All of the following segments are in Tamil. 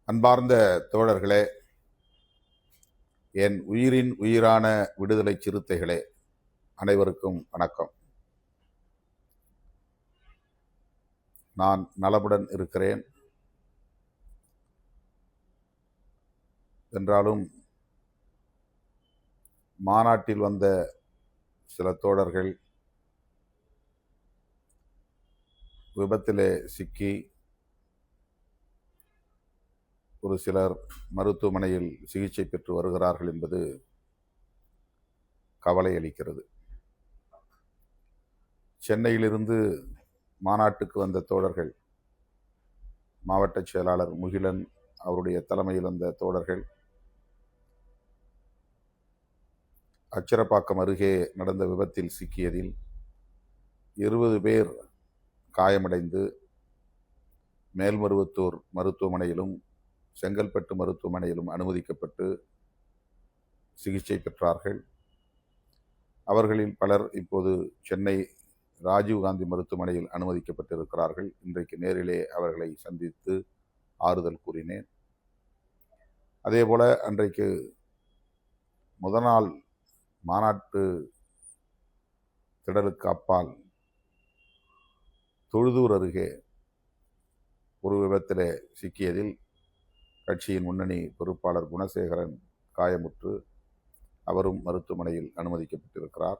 அன்பார்ந்த தோழர்களே, என் உயிரின் உயிரான விடுதலை சிறுத்தைகளே, அனைவருக்கும் வணக்கம். நான் நலமுடன் இருக்கிறேன். என்றாலும் மாநாட்டில் வந்த சில தோழர்கள் விபத்திலே சிக்கி ஒரு சிலர் மருத்துவமனையில் சிகிச்சை பெற்று வருகிறார்கள் என்பது கவலை அளிக்கிறது. சென்னையிலிருந்து மாநாட்டுக்கு வந்த தோழர்கள், மாவட்ட செயலாளர் முகிலன் அவருடைய தலைமையில் வந்த தோழர்கள் அச்சரப்பாக்கம் அருகே நடந்த விபத்தில் சிக்கியதில் 20 பேர் காயமடைந்து மேல்மருவத்தூர் மருத்துவமனையிலும் செங்கல்பட்டு மருத்துவமனையிலும் அனுமதிக்கப்பட்டு சிகிச்சை பெற்றார்கள். அவர்களில் பலர் இப்போது சென்னை ராஜீவ்காந்தி மருத்துவமனையில் அனுமதிக்கப்பட்டிருக்கிறார்கள். இன்றைக்கு நேரிலே அவர்களை சந்தித்து ஆறுதல் கூறினேன். அதேபோல அன்றைக்கு முதல் நாள் மாநாட்டு திடலுக்கு அப்பால் தொழுதூர் அருகே ஒரு விபத்திலே சிக்கியதில் கட்சியின் முன்னணி பொறுப்பாளர் குணசேகரன் காயமுற்று அவரும் மருத்துவமனையில் அனுமதிக்கப்பட்டிருக்கிறார்.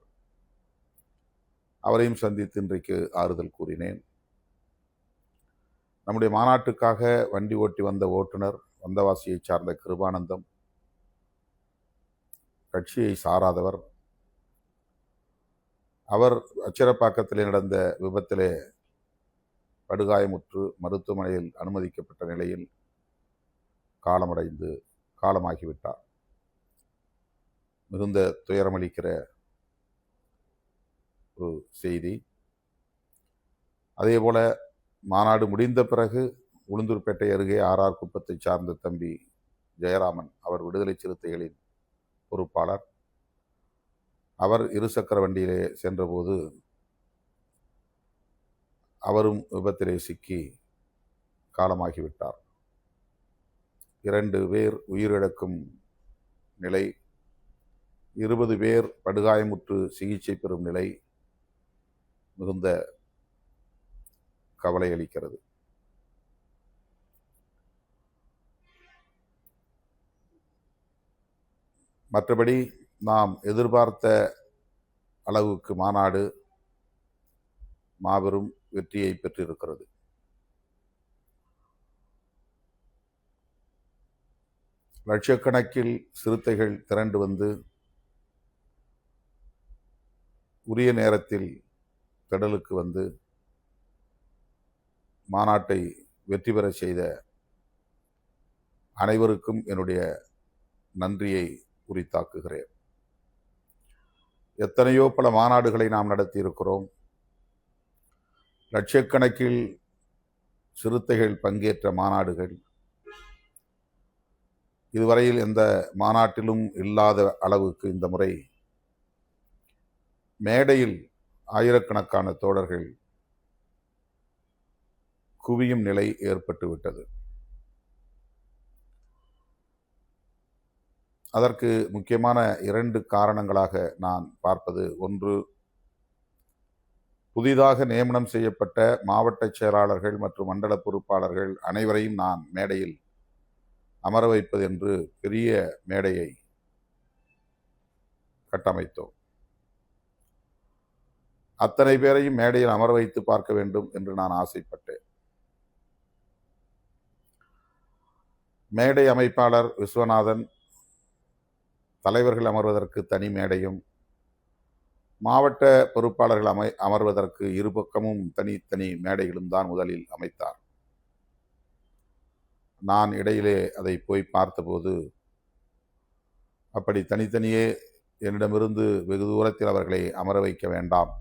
அவரையும் சந்தித்து இன்றைக்கு ஆறுதல் கூறினேன். நம்முடைய மாநாட்டுக்காக வண்டி ஓட்டி வந்த ஓட்டுநர் வந்தவாசியை சார்ந்த கிருபானந்தம் கட்சியை சாராதவர். அவர் அச்சிரப்பாக்கத்திலே நடந்த விபத்திலே படுகாயமுற்று மருத்துவமனையில் அனுமதிக்கப்பட்ட நிலையில் காலமாகிவிட்டார். மிகுந்த துயரமளிக்கிற ஒரு செய்தி. அதேபோல மாநாடு முடிந்த பிறகு உளுந்தூர்பேட்டை அருகே ஆர்ஆர் குப்பத்தை சார்ந்த தம்பி ஜெயராமன், அவர் விடுதலை சிறுத்தைகளின் பொறுப்பாளர், அவர் இருசக்கர வண்டியிலே சென்றபோது அவரும் விபத்திலே சிக்கி காலமாகிவிட்டார். 2 பேர் உயிரிழக்கும் நிலை, 20 பேர் படுகாயமுற்று சிகிச்சை பெறும் நிலை மிகுந்த கவலை அளிக்கிறது. மற்றபடி நாம் எதிர்பார்த்த அளவுக்கு மாநாடு மாபெரும் வெற்றியை பெற்றிருக்கிறது. லட்சக்கணக்கில் சிறுத்தைகள் திரண்டு வந்து உரிய நேரத்தில் திடலுக்கு வந்து மாநாட்டை வெற்றி பெற செய்த அனைவருக்கும் என்னுடைய நன்றியை உரித்தாக்குகிறேன். எத்தனையோ பல மாநாடுகளை நாம் நடத்தியிருக்கிறோம். லட்சக்கணக்கில் சிறுத்தைகள் பங்கேற்ற மாநாடுகள் இதுவரையில் எந்த மாநாட்டிலும் இல்லாத அளவுக்கு இந்த முறை மேடையில் ஆயிரக்கணக்கான தோழர்கள் குவியும் நிலை ஏற்பட்டுவிட்டது. அதற்கு முக்கியமான 2 காரணங்களாக நான் பார்ப்பது, ஒன்று, புதிதாக நியமனம் செய்யப்பட்ட மாவட்ட செயலாளர்கள் மற்றும் மண்டல பொறுப்பாளர்கள் அனைவரையும் நான் மேடையில் அமர வைப்பது என்று பெரிய மேடையை கட்டமைத்தோம். அத்தனை பேரையும் மேடையில் அமர வைத்து பார்க்க வேண்டும் என்று நான் ஆசைப்பட்டேன். மேடை அமைப்பாளர் விஸ்வநாதன், தலைவர்கள் அமர்வதற்கு தனி மேடையும், மாவட்ட பொறுப்பாளர்கள் அமர்வதற்கு இருபக்கமும் தனித்தனி மேடைகளும் தான் முதலில் அமைத்தார். நான் இடையிலே அதை போய் பார்த்தபோது அப்படி தனித்தனியே என்னிடமிருந்து வெகு தூரத்தில் அவர்களை அமர வைக்க வேண்டாம்,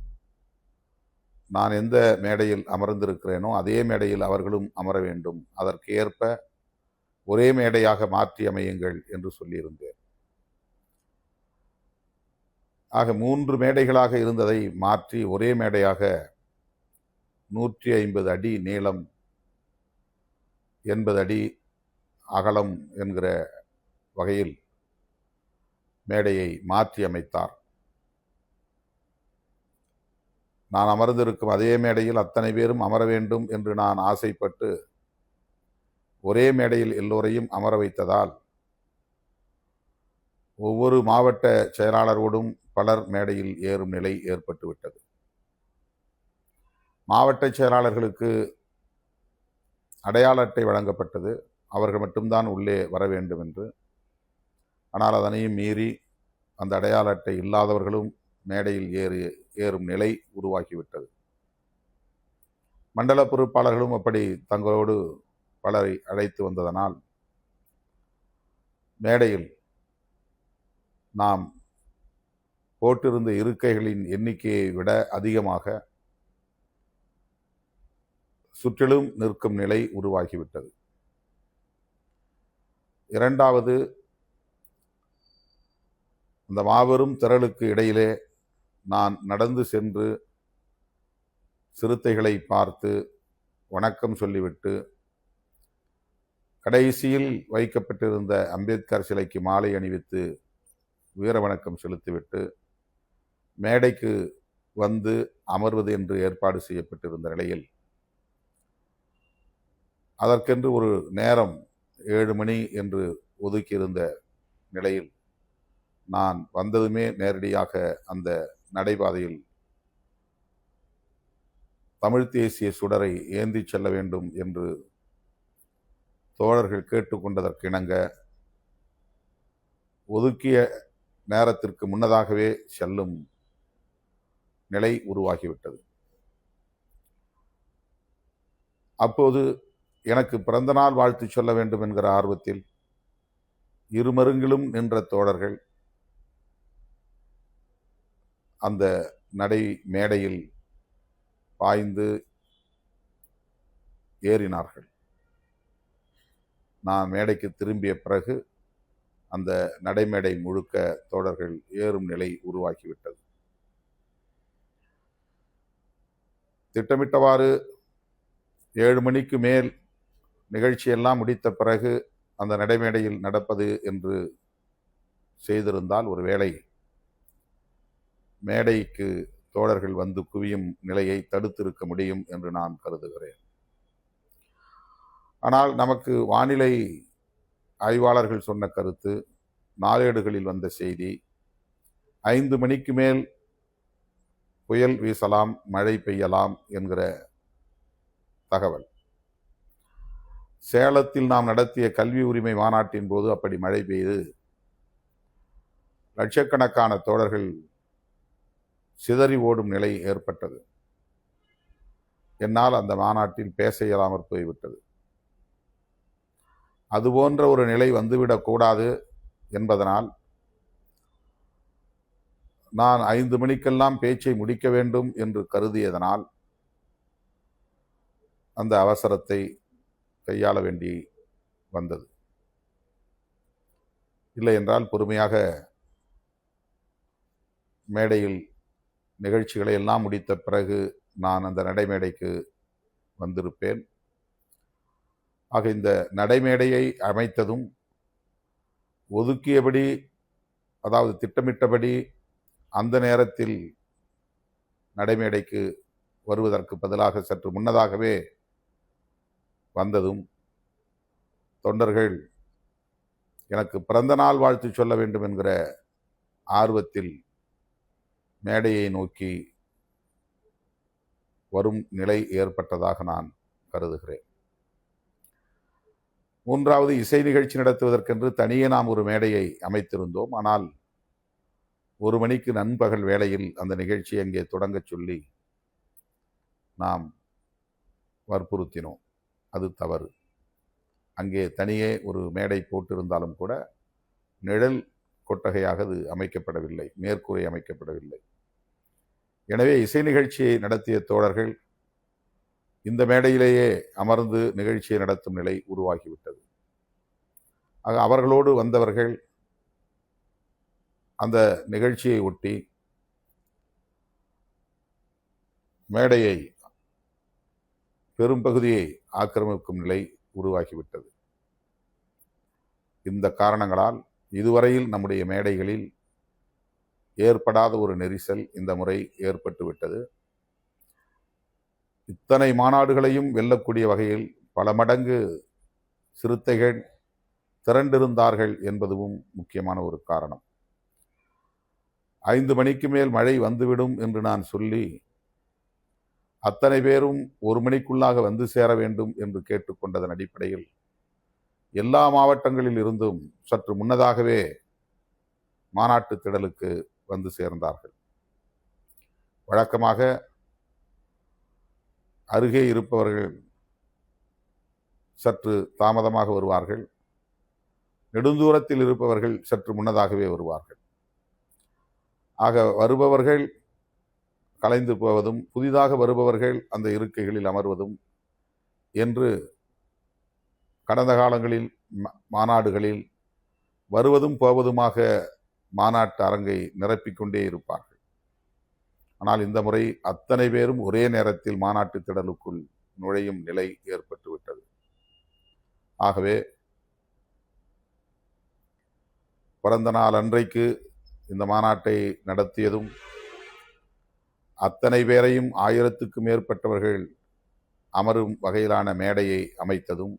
நான் எந்த மேடையில் அமர்ந்திருக்கிறேனோ அதே மேடையில் அவர்களும் அமர வேண்டும், அதற்கு ஏற்ப ஒரே மேடையாக மாற்றி அமையுங்கள் என்று சொல்லியிருந்தேன். ஆக 3 மேடைகளாக இருந்ததை மாற்றி ஒரே மேடையாக 150 அடி நீளம், 80 அடி அகலம் என்கிற வகையில் மேடையை மாற்றி அமைத்தார். நான் அமர்ந்திருக்கும் அதே மேடையில் அத்தனை பேரும் அமர வேண்டும் என்று நான் ஆசைப்பட்டு ஒரே மேடையில் எல்லோரையும் அமர வைத்ததால் ஒவ்வொரு மாவட்ட செயலாளரோடும் பலர் மேடையில் ஏறும் நிலை ஏற்பட்டுவிட்டது. மாவட்ட செயலாளர்களுக்கு அடையாள அட்டை வழங்கப்பட்டது. அவர்கள் மட்டும்தான் உள்ளே வர வேண்டும் என்று. ஆனால் அதனையும் மீறி அந்த அடையாள அட்டை இல்லாதவர்களும் மேடையில் ஏறும் நிலை உருவாகிவிட்டது. மண்டல பொறுப்பாளர்களும் அப்படி தங்களோடு பலரை அழைத்து வந்ததனால் மேடையில் நாம் போட்டிருந்த இருக்கைகளின் எண்ணிக்கையை விட அதிகமாக சுற்றிலும் நிற்கும் நிலை உருவாகிவிட்டது. இரண்டாவது, அந்த மாபெரும் திரளுக்கு இடையிலே நான் நடந்து சென்று சிறுத்தைகளை பார்த்து வணக்கம் சொல்லிவிட்டு கடைசியில் வைக்கப்பட்டிருந்த அம்பேத்கர் சிலைக்கு மாலை அணிவித்து வீர வணக்கம் செலுத்திவிட்டு மேடைக்கு வந்து அமர்வது என்று ஏற்பாடு செய்யப்பட்டிருந்த நிலையில் அதற்கென்று ஒரு நேரம் 7 மணி என்று ஒதுக்கியிருந்த நிலையில் நான் வந்ததுமே நேரடியாக அந்த நடைபாதையில் தமிழ் தேசிய சுடரை ஏந்தி செல்ல வேண்டும் என்று தோழர்கள் கேட்டுக்கொண்டதற்கிணங்க ஒதுக்கிய நேரத்திற்கு முன்னதாகவே செல்லும் நிலை உருவாகிவிட்டது. அப்போது எனக்கு பிறந்தநாள் வாழ்த்து சொல்ல வேண்டும் என்கிற ஆர்வத்தில் இருமருங்கிலும் நின்ற தோழர்கள் அந்த நடை மேடையில் பாய்ந்து ஏறினார்கள். நான் மேடைக்கு திரும்பிய பிறகு அந்த நடைமேடை முழுக்க தோழர்கள் ஏறும் நிலை உருவாகிவிட்டது. திட்டமிட்டவாறு 7 மணிக்கு மேல் நிகழ்ச்சியெல்லாம் முடித்த பிறகு அந்த நடைமேடையில் நடப்பது என்று செய்திருந்தால் ஒருவேளை மேடைக்கு தோழர்கள் வந்து குவியும் நிலையை தடுத்திருக்க முடியும் என்று நான் கருதுகிறேன். ஆனால் நமக்கு வானிலை ஆய்வாளர்கள் சொன்ன கருத்து, நாளேடுகளில் வந்த செய்தி, 5 மணிக்கு மேல் புயல் வீசலாம், மழை பெய்யலாம் என்கிற தகவல். சேலத்தில் நாம் நடத்திய கல்வி உரிமை மாநாட்டின் போது அப்படி மழை பெய்து லட்சக்கணக்கான தோழர்கள் சிதறி ஓடும் நிலை ஏற்பட்டது. என்னால் அந்த மாநாட்டில் பேச இயலாமற் போய்விட்டது. அதுபோன்ற ஒரு நிலை வந்துவிடக்கூடாது என்பதனால் நான் 5 மணிக்கெல்லாம் பேச்சை முடிக்க வேண்டும் என்று கருதியதனால் அந்த அவசரத்தை கையாள வேண்டி வந்தது. இல்லை என்றால் பொறுமையாக மேடையில் நிகழ்ச்சிகளை எல்லாம் முடித்த பிறகு நான் அந்த நடைமேடைக்கு வந்திருப்பேன். ஆக இந்த நடைமேடையை அமைத்ததும் ஒதுக்கியபடி, அதாவது திட்டமிட்டபடி அந்த நேரத்தில் நடைமேடைக்கு வருவதற்கு பதிலாக சற்று முன்னதாகவே வந்ததும் தொண்டர்கள் எனக்கு பிறந்த நாள் வாழ்த்து சொல்ல வேண்டும் என்கிற ஆர்வத்தில் மேடையை நோக்கி வரும் நிலை ஏற்பட்டதாக நான் கருதுகிறேன். மூன்றாவது, இசை நிகழ்ச்சி நடத்துவதற்கென்று தனியே நாம் ஒரு மேடையை அமைத்திருந்தோம். ஆனால் 1 மணிக்கு நண்பகல் வேளையில் அந்த நிகழ்ச்சியை அங்கே தொடங்க சொல்லி நாம் வற்புறுத்தினோம். அது தவறு. அங்கே தனியே ஒரு மேடை போட்டிருந்தாலும் கூட நிழல் கொட்டகையாக அது அமைக்கப்படவில்லை, மேற்கூரை அமைக்கப்படவில்லை. எனவே இசை நிகழ்ச்சியை நடத்திய தோழர்கள் இந்த மேடையிலேயே அமர்ந்து நிகழ்ச்சியை நடத்தும் நிலை உருவாகிவிட்டது. ஆக அவர்களோடு வந்தவர்கள் அந்த நிகழ்ச்சியை ஒட்டி மேடையை பெரும்பகுதியை ஆக்கிரமிக்கும் நிலை உருவாகிவிட்டது. இந்த காரணங்களால் இதுவரையில் நம்முடைய மேடைகளில் ஏற்படாத ஒரு நெரிசல் இந்த முறை ஏற்பட்டு விட்டது. இத்தனை மாநாடுகளையும் வெல்லக்கூடிய வகையில் பல மடங்கு சிறுத்தைகள் திரண்டிருந்தார்கள் என்பதும் முக்கியமான ஒரு காரணம். 5 மணிக்கு மேல் மழை வந்துவிடும் என்று நான் சொல்லி அத்தனை பேரும் 1 மணிக்குள்ளாக வந்து சேர வேண்டும் என்று கேட்டுக்கொண்டதன் அடிப்படையில் எல்லா மாவட்டங்களில் இருந்தும் சற்று முன்னதாகவே மாநாட்டு திடலுக்கு வந்து சேர்ந்தார்கள். வழக்கமாக அருகே இருப்பவர்கள் சற்று தாமதமாக வருவார்கள், நெடுந்தூரத்தில் இருப்பவர்கள் சற்று முன்னதாகவே வருவார்கள். ஆக வருபவர்கள் கலைந்து போவதும் புதிதாக வருபவர்கள் அந்த இருக்கைகளில் அமர்வதும் என்று கடந்த காலங்களில் மாநாடுகளில் வருவதும் போவதுமாக மாநாட்டு அரங்கை நிரப்பிக்கொண்டே இருப்பார்கள். ஆனால் இந்த முறை அத்தனை பேரும் ஒரே நேரத்தில் மாநாட்டு திடலுக்குள் நுழையும் நிலை ஏற்பட்டுவிட்டது. ஆகவே பிறந்த நாள் அன்றைக்கு இந்த மாநாட்டை நடத்தியதும் அத்தனை பேரையும் 1000க்கும் மேற்பட்டவர்கள் அமரும் வகையிலான மேடையை அமைத்ததும்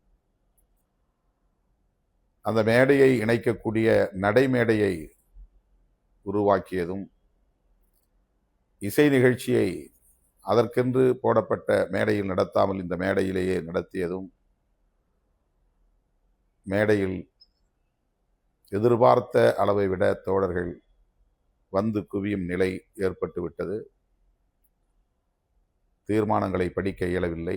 அந்த மேடையை இணைக்கக்கூடிய நடைமேடையை உருவாக்கியதும் இசை நிகழ்ச்சியை அதற்கென்று போடப்பட்ட மேடையில் நடத்தாமல் இந்த மேடையிலேயே நடத்தியதும் மேடையில் எதிர்பார்த்த அளவை விட தோழர்கள் வந்து குவியும் நிலை ஏற்பட்டுவிட்டது. தீர்மானங்களை படிக்க இயலவில்லை,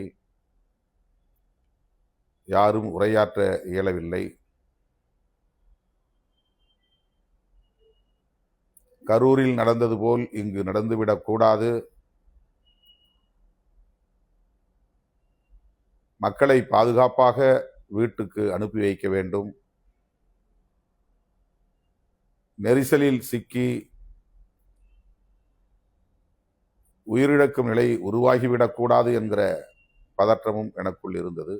யாரும் உரையாற்ற இயலவில்லை. கரூரில் நடந்தது போல் இங்கு நடந்துவிடக்கூடாது, மக்களை பாதுகாப்பாக வீட்டுக்கு அனுப்பி வைக்க வேண்டும், நெரிசலில் சிக்கி உயிரிழக்கும் நிலை உருவாகிவிடக்கூடாது என்கிற பதற்றமும் எனக்குள் இருந்தது.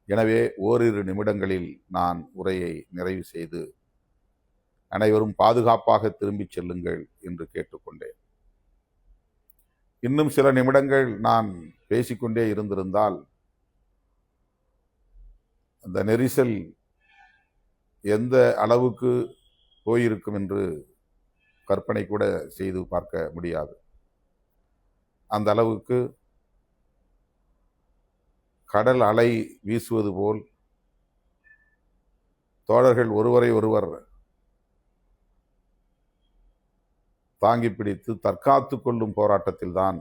எனவே ஓரிரு நிமிடங்களில் நான் உரையை நிறைவு செய்து அனைவரும் பாதுகாப்பாக திரும்பிச் செல்லுங்கள் என்று கேட்டுக்கொண்டேன். இன்னும் சில நிமிடங்கள் நான் பேசிக்கொண்டே இருந்திருந்தால் அந்த நெரிசல் எந்த அளவுக்கு போயிருக்கும் என்று கற்பனை கூட செய்து பார்க்க முடியாது. அந்த அளவுக்கு கடல் அலை வீசுவது போல் தோழர்கள் ஒருவரை ஒருவர் தாங்கி பிடித்து தற்காத்து கொள்ளும் போராட்டத்தில் தான்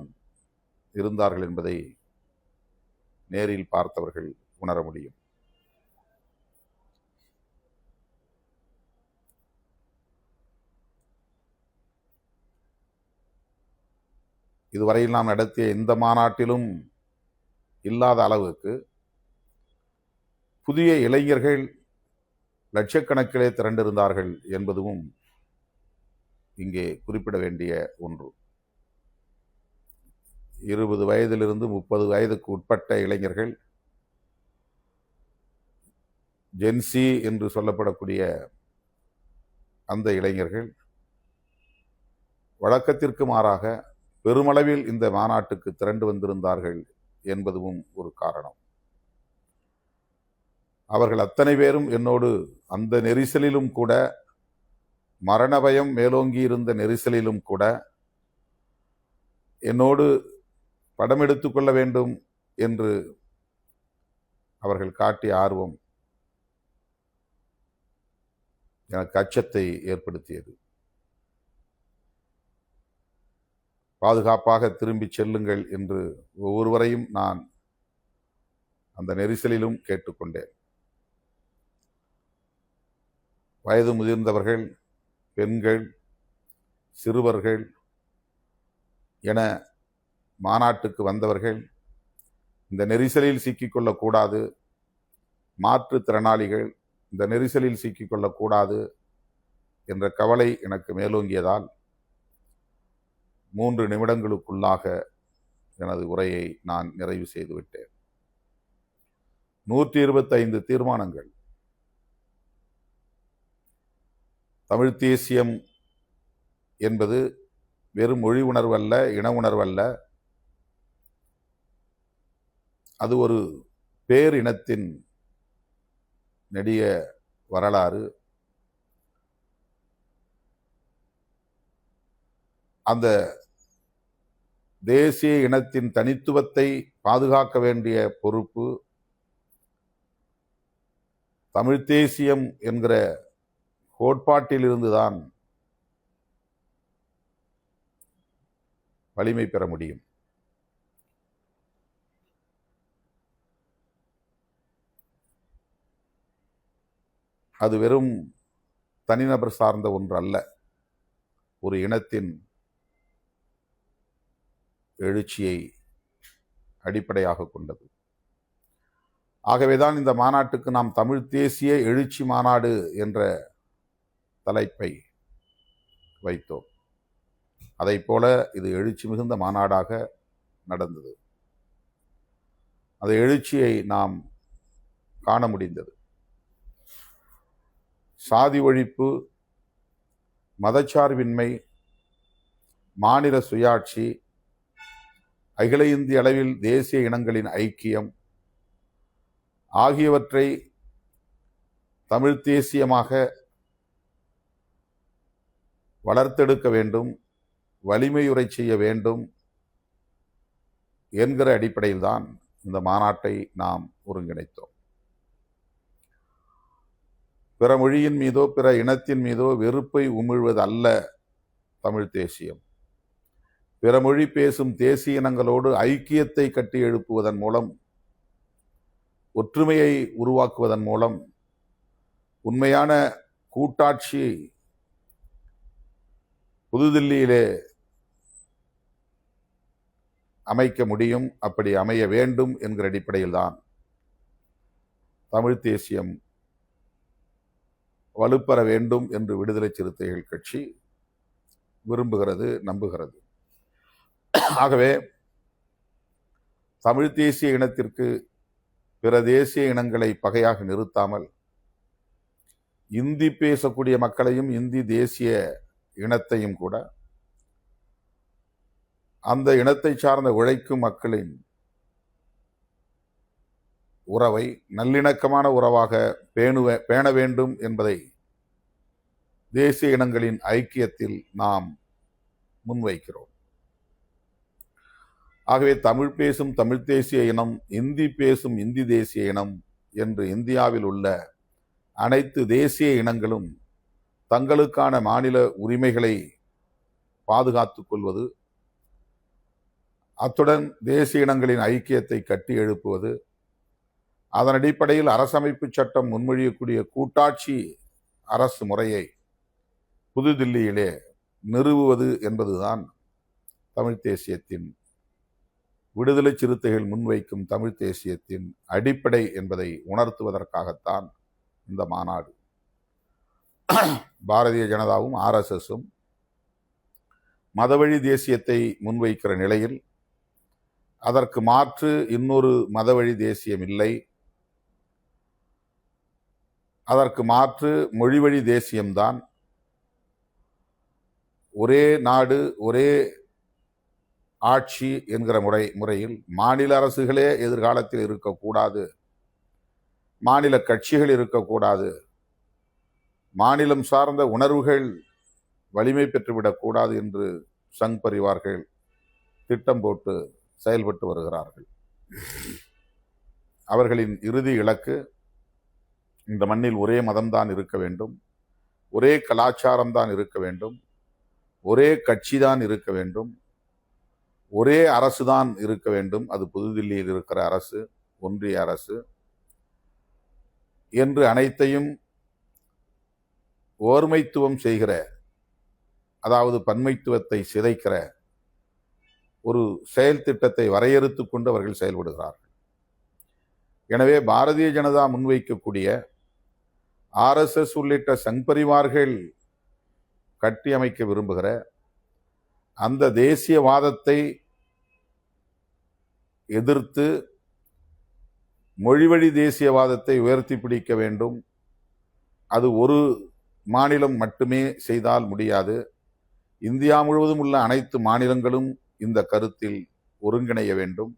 இருந்தார்கள் என்பதை நேரில் பார்த்தவர்கள் உணர முடியும். இதுவரையில் நாம் நடத்திய இந்த மாநாட்டிலும் இல்லாத அளவுக்கு புதிய இளைஞர்கள் லட்சக்கணக்கிலே திரண்டிருந்தார்கள் என்பதும் இங்கே குறிப்பிட வேண்டிய ஒன்று. 20 வயதிலிருந்து 30 வயதுக்கு உட்பட்ட இளைஞர்கள், ஜென்சி என்று சொல்லப்படக்கூடிய அந்த இளைஞர்கள் வழக்கத்திற்கு மாறாக பெருமளவில் இந்த மாநாட்டுக்கு திரண்டு வந்திருந்தார்கள் என்பதும் ஒரு காரணம். அவர்கள் அத்தனை பேரும் என்னோடு அந்த நெரிசலிலும் கூட, மரண பயம் மேலோங்கி இருந்த நெரிசலிலும் கூட என்னோடு படம் எடுத்துக்கொள்ள வேண்டும் என்று அவர்கள் காட்டிய ஆர்வம் எனக்கு அச்சத்தை ஏற்படுத்தியது. பாதுகாப்பாக திரும்பிச் செல்லுங்கள் என்று ஒவ்வொருவரையும் நான் அந்த நெரிசலிலும் கேட்டுக்கொண்டேன். வயது முதிர்ந்தவர்கள், பெண்கள், சிறுவர்கள் என மாநாட்டுக்கு வந்தவர்கள் இந்த நெரிசலில் சிக்கிக்கொள்ளக்கூடாது, மாற்றுத்திறனாளிகள் இந்த நெரிசலில் சிக்கிக்கொள்ளக்கூடாது என்ற கவலை எனக்கு மேலோங்கியதால் 3 நிமிடங்களுக்குள்ளாக எனது உரையை நான் நிறைவு செய்துவிட்டேன். 125 தீர்மானங்கள், தமிழ் தேசியம் என்பது வெறும் மொழி உணர்வு அல்ல, இன உணர்வு அல்ல. அது ஒரு பேரினத்தின் நெடிய வரலாறு. அந்த தேசிய இனத்தின் தனித்துவத்தை பாதுகாக்க வேண்டிய பொறுப்பு தமிழ் தேசியம் என்கிற கோட்பாட்டில் இருந்துதான் வலிமை பெற முடியும். அது வெறும் தனிநபர் சார்ந்த ஒன்று அல்ல, ஒரு இனத்தின் எழுச்சியை அடிப்படையாக கொண்டது. ஆகவேதான் இந்த மாநாட்டுக்கு நாம் தமிழ் தேசிய எழுச்சி மாநாடு என்ற தலைப்பை வைத்தோம். அதை போல இது எழுச்சி மிகுந்த மாநாடாக நடந்தது. அந்த எழுச்சியை நாம் காண முடிந்தது. சாதி ஒழிப்பு, மதச்சார்பின்மை, மாநில சுயாட்சி, அகில இந்திய அளவில் தேசிய இனங்களின் ஐக்கியம் ஆகியவற்றை தமிழ் தேசியமாக வளர்த்தெடுக்க வேண்டும், வலிமையுறை செய்ய வேண்டும் என்கிற அடிப்படையில் தான் இந்த மாநாட்டை நாம் ஒருங்கிணைத்தோம். பிற மொழியின் மீதோ பிற இனத்தின் மீதோ வெறுப்பை உமிழ்வது அல்ல தமிழ் தேசியம். பிற மொழி பேசும் தேசிய இனங்களோடு ஐக்கியத்தை கட்டி எழுப்புவதன் மூலம், ஒற்றுமையை உருவாக்குவதன் மூலம் உண்மையான கூட்டாட்சி புதுதில்லியிலே அமைக்க முடியும், அப்படி அமைய வேண்டும் என்கிற அடிப்படையில் தான் தமிழ் தேசியம் வலுப்பெற வேண்டும் என்று விடுதலை சிறுத்தைகள் கட்சி விரும்புகிறது, நம்புகிறது. ஆகவே தமிழ் தேசிய இனத்திற்கு பிற தேசிய இனங்களை பகையாக நிறுத்தாமல், இந்தி பேசக்கூடிய மக்களையும் இந்தி தேசிய இனத்தையும் கூட அந்த இனத்தை சார்ந்த உழைக்கும் மக்களின் உறவை நல்லிணக்கமான உறவாக பேண வேண்டும் என்பதை தேசிய இனங்களின் ஐக்கியத்தில் நாம் முன்வைக்கிறோம். ஆகவே தமிழ் பேசும் தமிழ் தேசிய இனம், இந்தி பேசும் இந்தி தேசிய இனம் என்று இந்தியாவில் உள்ள அனைத்து தேசிய இனங்களும் தங்களுக்கான மாநில உரிமைகளை பாதுகாத்துக் கொள்வது, அத்துடன் தேசிய இனங்களின் ஐக்கியத்தை கட்டி எழுப்புவது, அதன் அடிப்படையில் அரசமைப்பு சட்டம் முன்மொழியக்கூடிய கூட்டாட்சி அரசு முறையை புதுதில்லியிலே நிறுவுவது என்பதுதான் தமிழ் தேசியத்தின், விடுதலை சிறுத்தைகள் முன்வைக்கும் தமிழ் தேசியத்தின் அடிப்படை என்பதை உணர்த்துவதற்காகத்தான் இந்த மாநாடு. பாரதிய ஜனதாவும் RSSம் மதவழி தேசியத்தை முன்வைக்கிற நிலையில் அதற்கு மாற்று இன்னொரு மதவழி தேசியம் இல்லை, அதற்கு மாற்று மொழிவழி தேசியம்தான். ஒரே நாடு ஒரே ஆட்சி என்கிற முறையில் மாநில அரசுகளே எதிர்காலத்தில் இருக்கக்கூடாது, மாநில கட்சிகள் இருக்கக்கூடாது, மாநிலம் சார்ந்த உணர்வுகள் வலிமை பெற்றுவிடக்கூடாது என்று சங் பரிவார்கள் திட்டம் போட்டு செயல்பட்டு வருகிறார்கள். அவர்களின் இறுதி இலக்கு இந்த மண்ணில் ஒரே மதம்தான் இருக்க வேண்டும், ஒரே கலாச்சாரம்தான் இருக்க வேண்டும், ஒரே கட்சி தான் இருக்க வேண்டும், ஒரே அரசு தான் இருக்க வேண்டும், அது புதுதில்லியில் இருக்கிற அரசு, ஒன்றிய அரசு என்று அனைத்தையும் ஓர்மைத்துவம் செய்கிற, அதாவது பன்மைத்துவத்தை சிதைக்கிற ஒரு செயல் திட்டத்தை வரையறுத்து கொண்டு அவர்கள் செயல்படுகிறார்கள். எனவே பாரதிய ஜனதா முன்வைக்கக்கூடிய RSS உள்ளிட்ட சங் பரிவார்கள் கட்டியமைக்க விரும்புகிற அந்த தேசியவாதத்தை எதிர்த்து மொழிவழி தேசியவாதத்தை உயர்த்தி பிடிக்க வேண்டும். அது ஒரு மாநிலம் மட்டுமே செய்தால் முடியாது. இந்தியா முழுவதும் உள்ள அனைத்து மாநிலங்களும் இந்த கருத்தில் ஒருங்கிணைய வேண்டும்.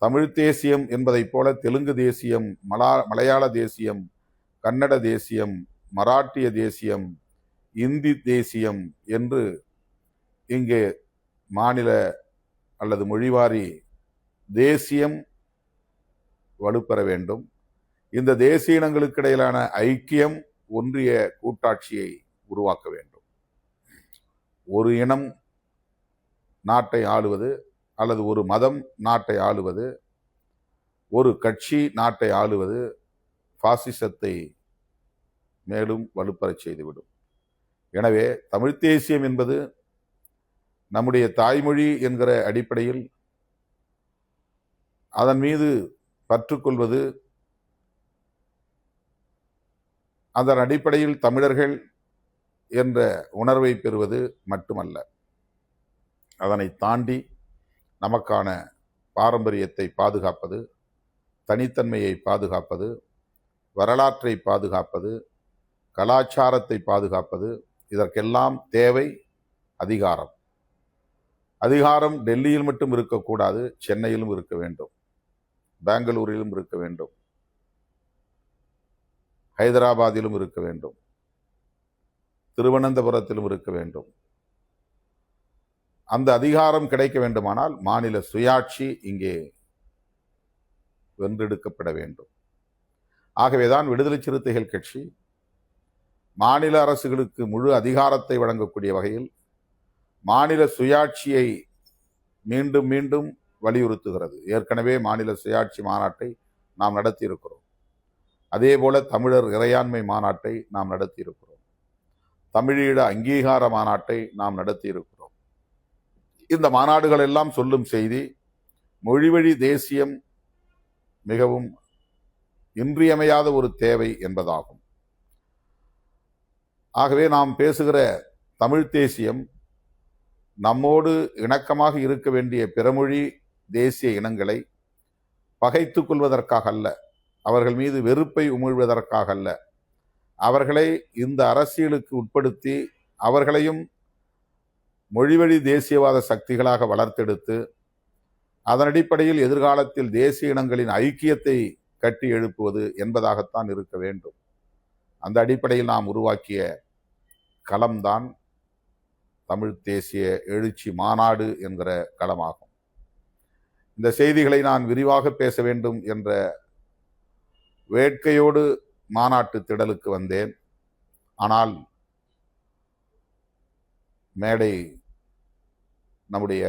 தமிழ் தேசியம் என்பதைப் போல தெலுங்கு தேசியம், மலையாள தேசியம், கன்னட தேசியம், மராட்டிய தேசியம், இந்தி தேசியம் என்று இங்கே மாநில அல்லது மொழிவாரி தேசியம் வலுப்பெற வேண்டும். இந்த தேசிய இனங்களுக்கு இடையிலான ஐக்கியம், ஒன்றிய கூட்டாட்சியை உருவாக்க வேண்டும். ஒரு இனம் நாட்டை ஆளுவது அல்லது ஒரு மதம் நாட்டை ஆளுவது, ஒரு கட்சி நாட்டை ஆளுவது பாசிசத்தை மேலும் வலுப்பெறச் செய்துவிடும். எனவே தமிழ்த் தேசியம் என்பது நம்முடைய தாய்மொழி என்கிற அடிப்படையில் அதன் மீது பற்றுக்கொள்வது, அதன் அடிப்படையில் தமிழர்கள் என்ற உணர்வை பெறுவது மட்டுமல்ல, அதனை தாண்டி நமக்கான பாரம்பரியத்தை பாதுகாப்பது, தனித்தன்மையை பாதுகாப்பது, வரலாற்றை பாதுகாப்பது, கலாச்சாரத்தை பாதுகாப்பது, இதற்கெல்லாம் தேவை அதிகாரம். அதிகாரம் டெல்லியில் மட்டும் இருக்கக்கூடாது, சென்னையிலும் இருக்க வேண்டும், பெங்களூரிலும் இருக்க வேண்டும், ஹைதராபாத்திலும் இருக்க வேண்டும், திருவனந்தபுரத்திலும் இருக்க வேண்டும். அந்த அதிகாரம் கிடைக்க வேண்டுமானால் மாநில சுயாட்சி இங்கே வென்றெடுக்கப்பட வேண்டும். ஆகவேதான் விடுதலை சிறுத்தைகள் கட்சி மாநில அரசுகளுக்கு முழு அதிகாரத்தை வழங்கக்கூடிய வகையில் மாநில சுயாட்சியை மீண்டும் மீண்டும் வலியுறுத்துகிறது. ஏற்கனவே மாநில சுயாட்சி மாநாட்டை நாம் நடத்தியிருக்கிறோம். அதே போல தமிழர் இறையாண்மை மாநாட்டை நாம் நடத்தியிருக்கிறோம். தமிழீழ அங்கீகார மாநாட்டை நாம் நடத்தியிருக்கிறோம். இந்த மாநாடுகள் எல்லாம் சொல்லும் செய்தி, மொழிவழி தேசியம் மிகவும் இன்றியமையாத ஒரு தேவை என்பதாகும். ஆகவே நாம் பேசுகிற தமிழ் தேசியம் நம்மோடு இணக்கமாக இருக்க வேண்டிய பிறமொழி தேசிய இனங்களை பகைத்துக் கொள்வதற்காக அல்ல, அவர்கள் மீது வெறுப்பை உமிழ்வதற்காக அல்ல, அவர்களை இந்த அரசியலுக்கு உட்படுத்தி அவர்களையும் மொழிவழி தேசியவாத சக்திகளாக வளர்த்தெடுத்து அதன் அடிப்படையில் எதிர்காலத்தில் தேசிய இனங்களின் ஐக்கியத்தை கட்டி எழுப்புவது என்பதாகத்தான் இருக்க வேண்டும். அந்த அடிப்படையில் நாம் உருவாக்கிய களம்தான் தமிழ் தேசிய எழுச்சி மாநாடு என்கிற களமாகும். இந்த செய்திகளை நான் விரிவாக பேச வேண்டும் என்ற வேட்கையோடு மாநாட்டு திடலுக்கு வந்தேன். ஆனால் மேடை நம்முடைய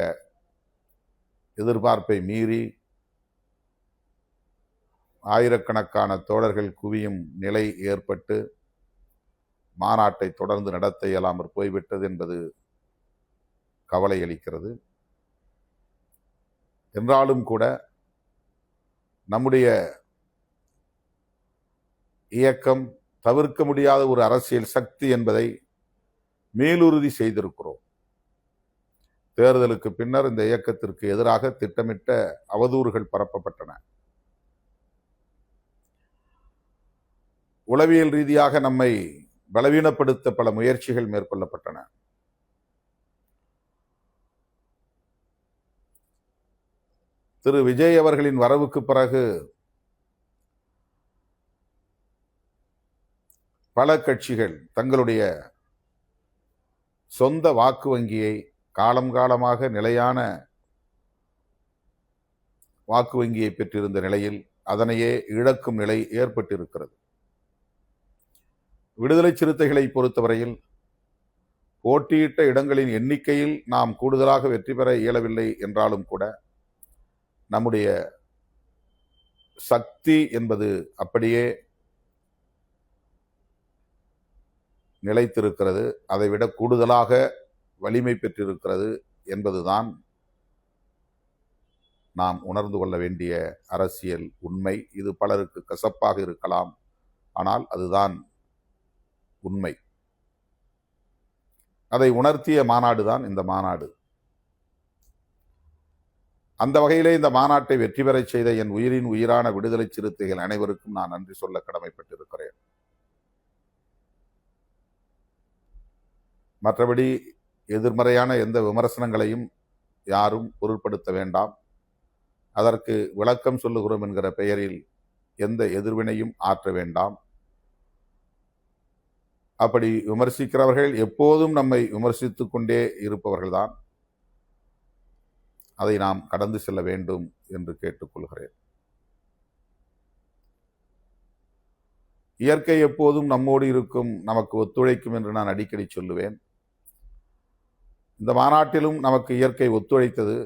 எதிர்பார்ப்பை மீறி ஆயிரக்கணக்கான தோழர்கள் குவியும் நிலை ஏற்பட்டு மாநாட்டை தொடர்ந்து நடத்த இயலாமற் போய்விட்டது என்பது கவலை அளிக்கிறது. என்றாலும் கூட நம்முடைய இயக்கம் தவிர்க்க முடியாத ஒரு அரசியல் சக்தி என்பதை மேலுறுதி செய்திருக்கிறோம். தேர்தலுக்கு பின்னர் இந்த இயக்கத்திற்கு எதிராக திட்டமிட்ட அவதூறுகள் பரப்பப்பட்டன. உளவியல் ரீதியாக நம்மை பலவீனப்படுத்த பல முயற்சிகள் மேற்கொள்ளப்பட்டன. திரு விஜய் அவர்களின் வரவுக்கு பிறகு பல கட்சிகள் தங்களுடைய சொந்த வாக்கு வங்கியை, காலம் காலமாக நிலையான வாக்கு வங்கியை பெற்றிருந்த நிலையில் அதனையே இழக்கும் நிலை ஏற்பட்டிருக்கிறது. விடுதலை சிறுத்தைகளை பொறுத்தவரையில் போட்டியிட்ட இடங்களின் எண்ணிக்கையில் நாம் கூடுதலாக வெற்றி பெற இயலவில்லை என்றாலும் கூட நம்முடைய சக்தி என்பது அப்படியே நிலைத்திருக்கிறது, அதைவிட கூடுதலாக வலிமை பெற்றிருக்கிறது என்பதுதான் நாம் உணர்ந்து கொள்ள வேண்டிய அரசியல் உண்மை. இது பலருக்கு கசப்பாக இருக்கலாம், ஆனால் அதுதான் உண்மை. அதை உணர்த்திய மாநாடு தான் இந்த மாநாடு. அந்த வகையிலே இந்த மாநாட்டை வெற்றி பெறச் செய்த என் உயிரின் உயிரான விடுதலை சிறுத்தைகள் அனைவருக்கும் நான் நன்றி சொல்ல கடமைப்பட்டிருக்கிறேன். மற்றபடி எதிர்மறையான எந்த விமர்சனங்களையும் யாரும் பொருட்படுத்த வேண்டாம். அதற்கு விளக்கம் சொல்லுகிறோம் என்கிற பெயரில் எந்த எதிர்வினையும் ஆற்ற வேண்டாம். அப்படி விமர்சிக்கிறவர்கள் எப்போதும் நம்மை விமர்சித்துக் கொண்டே இருப்பவர்கள்தான். அதை நாம் கடந்து செல்ல வேண்டும் என்று கேட்டுக்கொள்கிறேன். இயற்கை எப்போதும் நம்மோடு இருக்கும், நமக்கு ஒத்துழைக்கும் என்று நான் அடிக்கடி சொல்லுவேன். இந்த மாநாட்டிலும் நமக்கு இயற்கை ஒத்துழைத்தது.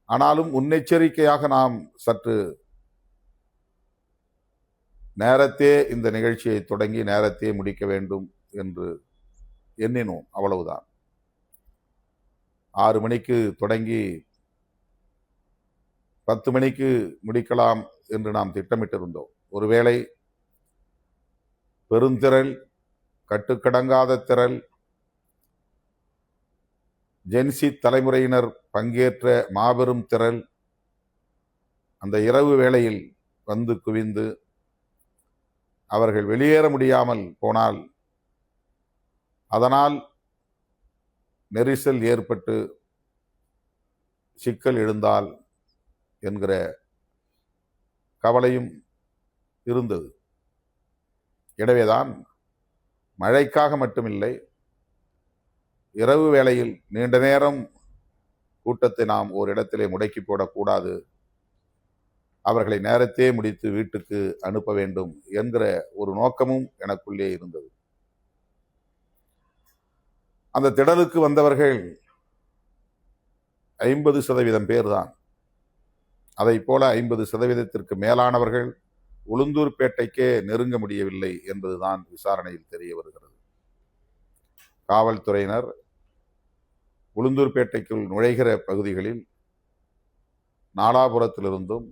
ஆனாலும் முன்னெச்சரிக்கையாக நாம் சற்று நேரத்தே இந்த நிகழ்ச்சியை தொடங்கி நேரத்தே முடிக்க வேண்டும் என்று எண்ணினோம். அவ்வளவுதான். 6 மணிக்கு தொடங்கி 10 மணிக்கு முடிக்கலாம் என்று நாம் திட்டமிட்டிருந்தோம். ஒருவேளை பெருந்திரள், கட்டுக்கடங்காத திரள், ஜென்சி தலைமுறையினர் பங்கேற்ற மாபெரும் திரள் அந்த இரவு வேளையில் வந்து குவிந்து அவர்கள் வெளியேற முடியாமல் போனால் அதனால் நெரிசல் ஏற்பட்டு சிக்கல் எழுந்தால் என்கிற கவலையும் இருந்தது. எனவேதான் மழைக்காக மட்டுமில்லை, இரவு வேளையில் நீண்ட நேரம் கூட்டத்தை நாம் ஒரு இடத்திலே முடக்கி போடக்கூடாது, அவர்களை நேரத்தே முடித்து வீட்டுக்கு அனுப்ப வேண்டும் என்கிற ஒரு நோக்கமும் எனக்குள்ளே இருந்தது. அந்த திடலுக்கு வந்தவர்கள் 50% பேர் தான். அதை போல 50% மேலானவர்கள் உளுந்தூர்பேட்டைக்கே நெருங்க முடியவில்லை என்பதுதான் விசாரணையில் தெரிய வருகிறது. காவல்துறையினர் உளுந்தூர்பேட்டைக்குள் நுழைகிற பகுதிகளில் நாலாபுரத்திலிருந்தும்,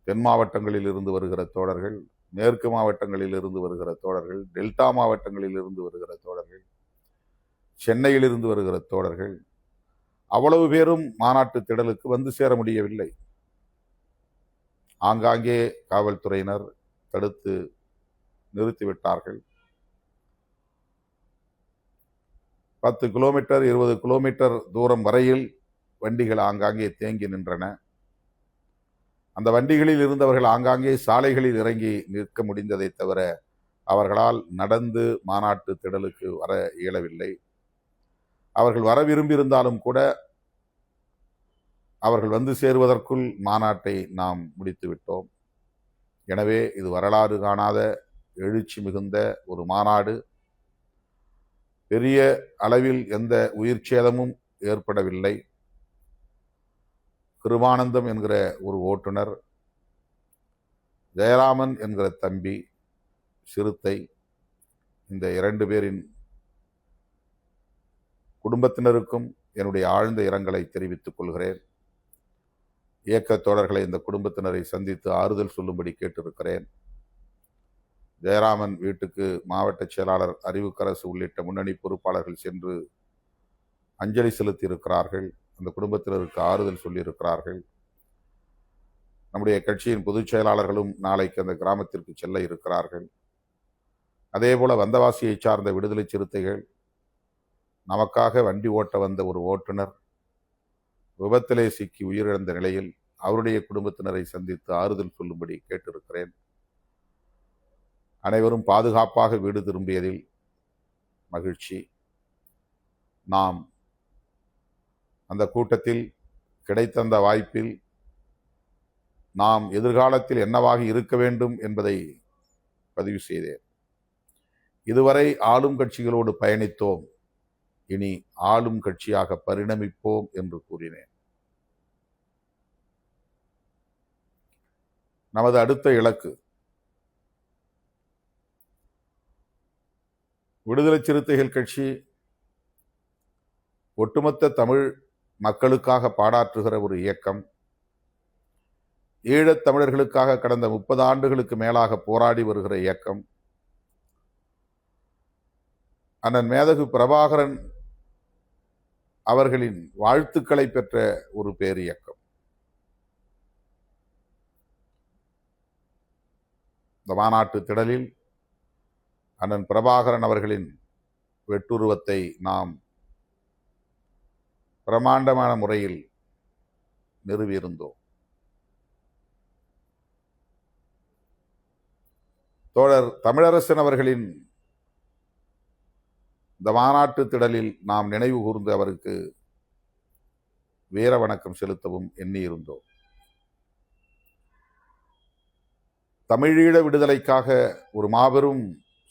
தென் மாவட்டங்களில் இருந்து வருகிற தோழர்கள், மேற்கு மாவட்டங்களில் இருந்து வருகிற தோழர்கள், டெல்டா மாவட்டங்களில் இருந்து வருகிற தோழர்கள், சென்னையில் இருந்து வருகிற தோழர்கள், அவ்வளவு பேரும் மாநாட்டு திடலுக்கு வந்து சேர முடியவில்லை. ஆங்காங்கே காவல்துறையினர் தடுத்து நிறுத்திவிட்டார்கள். 10 கிலோமீட்டர் 20 கிலோமீட்டர் தூரம் வரையில் வண்டிகள் ஆங்காங்கே தேங்கி நின்றன. அந்த வண்டிகளில் இருந்தவர்கள் ஆங்காங்கே சாலைகளில் இறங்கி நிற்க முடிந்ததை தவிர அவர்களால் நடந்து மாநாட்டு திடலுக்கு வர இயலவில்லை. அவர்கள் வர விரும்பியிருந்தாலும் கூட அவர்கள் வந்து சேருவதற்குள் மாநாட்டை நாம் முடித்து விட்டோம். எனவே இது வரலாறு காணாத எழுச்சி மிகுந்த ஒரு மாநாடு. பெரிய அளவில் எந்த உயிர் சேதமும் ஏற்படவில்லை. கிருபானந்தம் என்கிற ஒரு ஓட்டுநர், ஜெயராமன் என்கிற தம்பி சிறுத்தை, இந்த 2 பேரின் குடும்பத்தினருக்கும் என்னுடைய ஆழ்ந்த இரங்கலை தெரிவித்துக் கொள்கிறேன். இயக்கத் தோழர்களை இந்த குடும்பத்தினரை சந்தித்து ஆறுதல் சொல்லும்படி கேட்டிருக்கிறேன். ஜெயராமன் வீட்டுக்கு மாவட்ட செயலாளர் அறிவுக்கரசு உள்ளிட்ட முன்னணி பொறுப்பாளர்கள் சென்று அஞ்சலி செலுத்தி இருக்கிறார்கள். அந்த குடும்பத்தினருக்கு ஆறுதல் சொல்லியிருக்கிறார்கள். நம்முடைய கட்சியின் பொதுச் செயலாளர்களும் நாளைக்கு அந்த கிராமத்திற்கு செல்ல இருக்கிறார்கள். அதேபோல வந்தவாசியை சார்ந்த விடுதலை சிறுத்தைகள், நமக்காக வண்டி ஓட்ட வந்த ஒரு ஓட்டுநர் விபத்திலே சிக்கி உயிரிழந்த நிலையில் அவருடைய குடும்பத்தினரை சந்தித்து ஆறுதல் சொல்லும்படி கேட்டிருக்கிறேன். அனைவரும் பாதுகாப்பாக வீடு திரும்பியதில் மகிழ்ச்சி. நாம் அந்த கூட்டத்தில் கிடைத்த அந்த வாய்ப்பில் நாம் எதிர்காலத்தில் என்னவாக இருக்க வேண்டும் என்பதை பதிவு செய்தேன். இதுவரை ஆளும் கட்சிகளோடு பயணித்தோம், இனி ஆளும் கட்சியாக பரிணமிப்போம் என்று கூறினேன். நமது அடுத்த இலக்கு விடுதலை சிறுத்தைகள் கட்சி ஒட்டுமொத்த தமிழ் மக்களுக்காக பாடாற்றுகிற ஒரு இயக்கம். ஈழத் தமிழர்களுக்காக கடந்த 30 ஆண்டுகளுக்கு மேலாக போராடி வருகிற இயக்கம். அண்ணன் மேதகு பிரபாகரன் அவர்களின் வாழ்த்துக்களை பெற்ற ஒரு பேரியக்கம். இந்த மாநாட்டு திடலில் அண்ணன் பிரபாகரன் அவர்களின் வெட்டுருவத்தை நாம் பிரமாண்டமான முறையில் நிறுவியிருந்தோம். தோழர் தமிழரசன் அவர்களின் இந்த மாநாட்டு திடலில் நாம் நினைவு கூர்ந்து அவருக்கு வீர வணக்கம் செலுத்தவும் எண்ணியிருந்தோம். தமிழீழ விடுதலைக்காக ஒரு மாபெரும்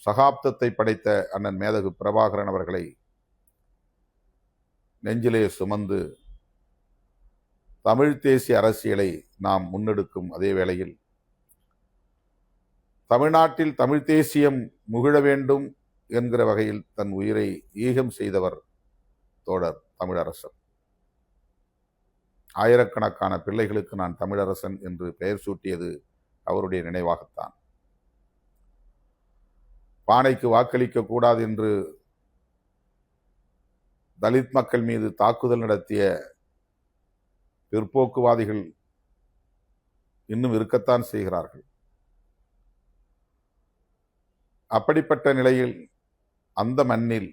சகாப்தத்தை படைத்த அண்ணன் மேதகு பிரபாகரன் அவர்களை நெஞ்சிலே சுமந்து தமிழ் தேசிய அரசியலை நாம் முன்னெடுக்கும் அதே வேளையில் தமிழ்நாட்டில் தமிழ் தேசியம் முகிழ வேண்டும் என்கிற வகையில் தன் உயிரை ஈகம் செய்தவர் தோழர் தமிழரசன். ஆயிரக்கணக்கான பிள்ளைகளுக்கு நான் தமிழரசன் என்று பெயர் சூட்டியது அவருடைய நினைவாகத்தான். பானைக்கு வாக்களிக்க கூடாது என்று தலித் மக்கள் மீது தாக்குதல் நடத்திய பிற்போக்குவாதிகள் இன்னும் இருக்கத்தான் செய்கிறார்கள். அப்படிப்பட்ட நிலையில் அந்த மண்ணில்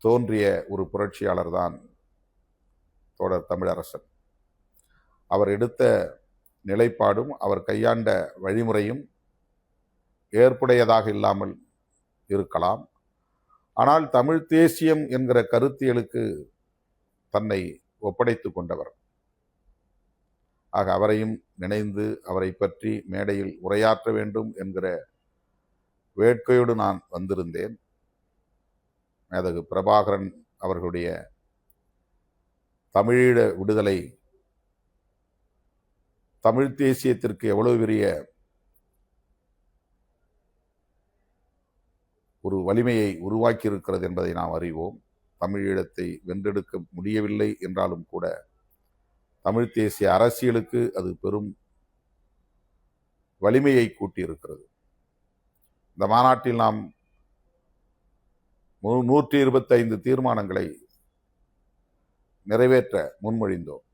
தோன்றிய ஒரு புரட்சியாளர் தான் தோழர் தமிழரசன். அவர் எடுத்த நிலைப்பாடும் அவர் கையாண்ட வழிமுறையும் ஏற்புடையதாக இல்லாமல் இருக்கலாம். ஆனால் தமிழ் தேசியம் என்கிற கருத்தியலுக்கு தன்னை ஒப்படைத்துக் கொண்டவர். ஆக அவரையும் நினைந்து அவரை பற்றி மேடையில் உரையாற்ற வேண்டும் என்கிற வேட்கையோடு நான் வந்திருந்தேன். மேதகு பிரபாகரன் அவர்களுடைய தமிழீழ விடுதலை தமிழ் தேசியத்திற்கு எவ்வளவு பெரிய ஒரு வலிமையை உருவாக்கி இருக்கிறது என்பதை நாம் அறிவோம். தமிழீழத்தை வென்றெடுக்க முடியவில்லை என்றாலும் கூட தமிழ் தேசிய அரசியலுக்கு அது பெரும் வலிமையை கூட்டியிருக்கிறது. இந்த மாநாட்டில் நாம் 125 தீர்மானங்களை நிறைவேற்ற முன்மொழிந்தோம்.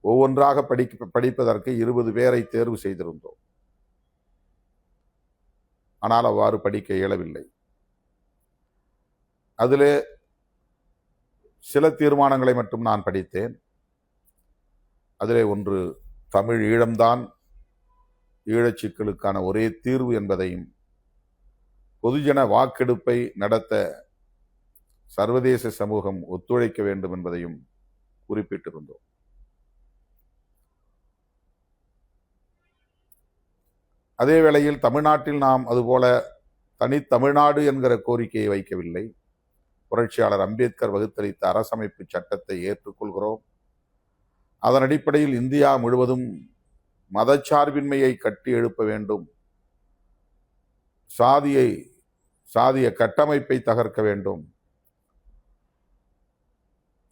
ஒவ்வொன்றாக படிப்பதற்கு 20 பேரை தேர்வு செய்திருந்தோம். ஆனால் அவ்வாறு படிக்க இயலவில்லை. அதிலே சில தீர்மானங்களை மட்டும் நான் படித்தேன். அதிலே ஒன்று தமிழ் ஈழம்தான் ஈழச் சிக்கலுக்கான ஒரே தீர்வு என்பதையும் பொதுஜன வாக்கெடுப்பை நடத்த சர்வதேச சமூகம் ஒத்துழைக்க வேண்டும் என்பதையும் குறிப்பிட்டிருந்தோம். அதே வேளையில் தமிழ்நாட்டில் நாம் அதுபோல தனித்தமிழ்நாடு என்கிற கோரிக்கையை வைக்கவில்லை. புரட்சியாளர் அம்பேத்கர் வகுத்தளித்த அரசமைப்பு சட்டத்தை ஏற்றுக்கொள்கிறோம். அதன் அடிப்படையில் இந்தியா முழுவதும் மதச்சார்பின்மையை கட்டி எழுப்ப வேண்டும், சாதிய கட்டமைப்பை தகர்க்க வேண்டும்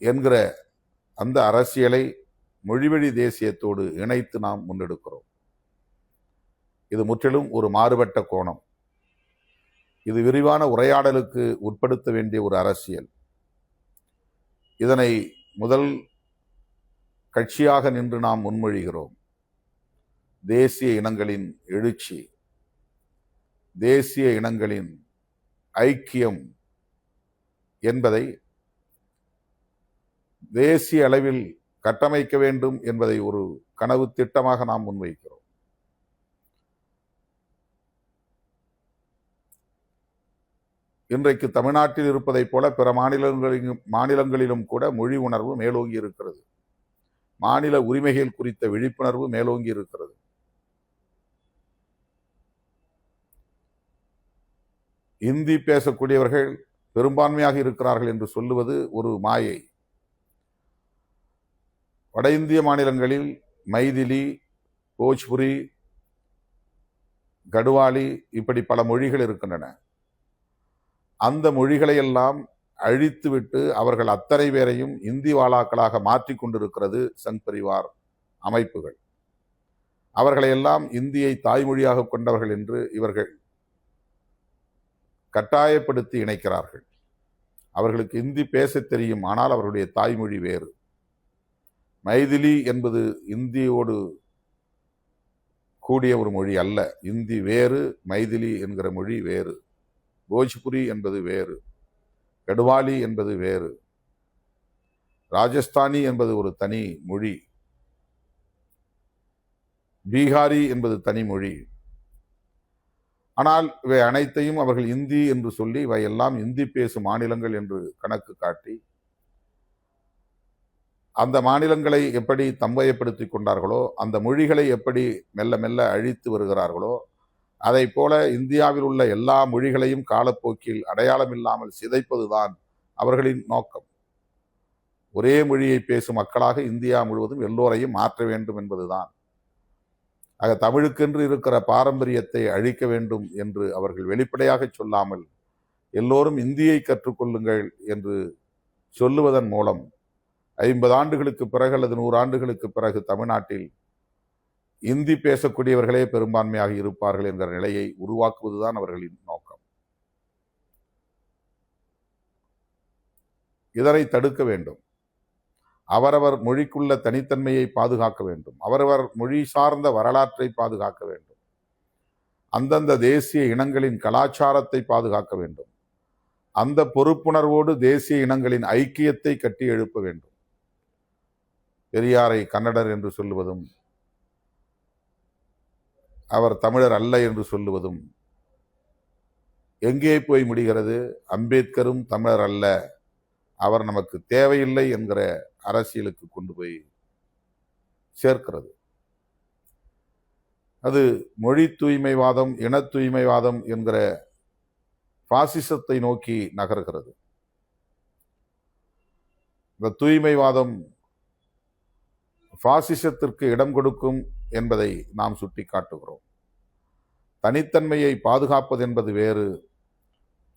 என்கிற அந்த அரசியலை மொழிவழி தேசியத்தோடு இணைத்து நாம் முன்னெடுக்கிறோம். இது முற்றிலும் ஒரு மாறுபட்ட கோணம். இது விரிவான உரையாடலுக்கு உட்படுத்த வேண்டிய ஒரு அரசியல். இதனை முதல் கட்சியாக நின்று நாம் முன்மொழிகிறோம். தேசிய இனங்களின் எழுச்சி, தேசிய இனங்களின் ஐக்கியம் என்பதை தேசிய அளவில் கட்டமைக்க வேண்டும் என்பதை ஒரு கனவு திட்டமாக நாம் முன்வைக்கிறோம். இன்றைக்கு தமிழ்நாட்டில் இருப்பதைப் போல பிற மாநிலங்களிலும் கூட மொழி உணர்வு மேலோங்கி இருக்கிறது. மாநில உரிமைகள் குறித்த விழிப்புணர்வு மேலோங்கி இருக்கிறது. இந்தி பேசக்கூடியவர்கள் பெரும்பான்மையாக இருக்கிறார்கள் என்று சொல்லுவது ஒரு மாயை. வட இந்திய மாநிலங்களில் மைதிலி, போஜ்புரி, கடுவாலி இப்படி பல மொழிகள் இருக்கின்றன. அந்த மொழிகளையெல்லாம் அழித்துவிட்டு அவர்கள் அத்தனை பேரையும் இந்தி வாலாக்களாக மாற்றிக் கொண்டிருக்கிறது சங் பரிவார் அமைப்புகள். அவர்களையெல்லாம் இந்தியை தாய்மொழியாக கொண்டவர்கள் என்று இவர்கள் கட்டாயப்படுத்தி இணைக்கிறார்கள். அவர்களுக்கு இந்தி பேச தெரியும், ஆனால் அவர்களுடைய தாய்மொழி வேறு. மைதிலி என்பது இந்தியோடு கூடிய ஒரு மொழி அல்ல. இந்தி வேறு, மைதிலி என்கிற மொழி வேறு, போஜ்புரி என்பது வேறு, கடுவாலி என்பது வேறு, ராஜஸ்தானி என்பது ஒரு தனி மொழி, பீகாரி என்பது தனி மொழி. ஆனால் இவை அனைத்தையும் அவர்கள் இந்தி என்று சொல்லி இவையெல்லாம் இந்தி பேசும் மாநிலங்கள் என்று கணக்கு காட்டி அந்த மாநிலங்களை எப்படி தம்பயப்படுத்திக் கொண்டார்களோ, அந்த மொழிகளை எப்படி மெல்ல மெல்ல அழித்து வருகிறார்களோ, அதை போல இந்தியாவில் உள்ள எல்லா மொழிகளையும் காலப்போக்கில் அடையாளம் இல்லாமல் சிதைப்பதுதான் அவர்களின் நோக்கம். ஒரே மொழியை பேசும் மக்களாக இந்தியா முழுவதும் எல்லோரையும் மாற்ற வேண்டும் என்பதுதான். ஆக தமிழுக்கென்று இருக்கிற பாரம்பரியத்தை அழிக்க வேண்டும் என்று அவர்கள் வெளிப்படையாக சொல்லாமல் எல்லோரும் இந்தியை கற்றுக்கொள்ளுங்கள் என்று சொல்லுவதன் மூலம் 50 ஆண்டுகளுக்கு பிறகு அல்லது 100 ஆண்டுகளுக்கு பிறகு தமிழ்நாட்டில் இந்தி பேசக்கூடியவர்களே பெரும்பான்மையாக இருப்பார்கள் என்கிற நிலையை உருவாக்குவதுதான் அவர்களின் நோக்கம். இதனை தடுக்க வேண்டும். அவரவர் மொழிக்குள்ள தனித்தன்மையை பாதுகாக்க வேண்டும். அவரவர் மொழி சார்ந்த வரலாற்றை பாதுகாக்க வேண்டும். அந்தந்த தேசிய இனங்களின் கலாச்சாரத்தை பாதுகாக்க வேண்டும். அந்த பொறுப்புணர்வோடு தேசிய இனங்களின் ஐக்கியத்தை கட்டி எழுப்ப வேண்டும். பெரியாரை கன்னடர் என்று சொல்லுவதும் அவர் தமிழர் அல்ல என்று சொல்லுவதும் எங்கே போய் முடிகிறது? அம்பேத்கரும் தமிழர் அல்ல, அவர் நமக்கு தேவையில்லை என்கிற அரசியலுக்கு கொண்டு போய் சேர்க்கிறது. அது மொழி தூய்மைவாதம், இன தூய்மைவாதம் என்கிற பாசிசத்தை நோக்கி நகர்கிறது. இந்த தூய்மைவாதம் பாசிசத்திற்கு இடம் கொடுக்கும் என்பதை நாம் சுட்டிக்காட்டுகிறோம். தனித்தன்மையை பாதுகாப்பது என்பது வேறு,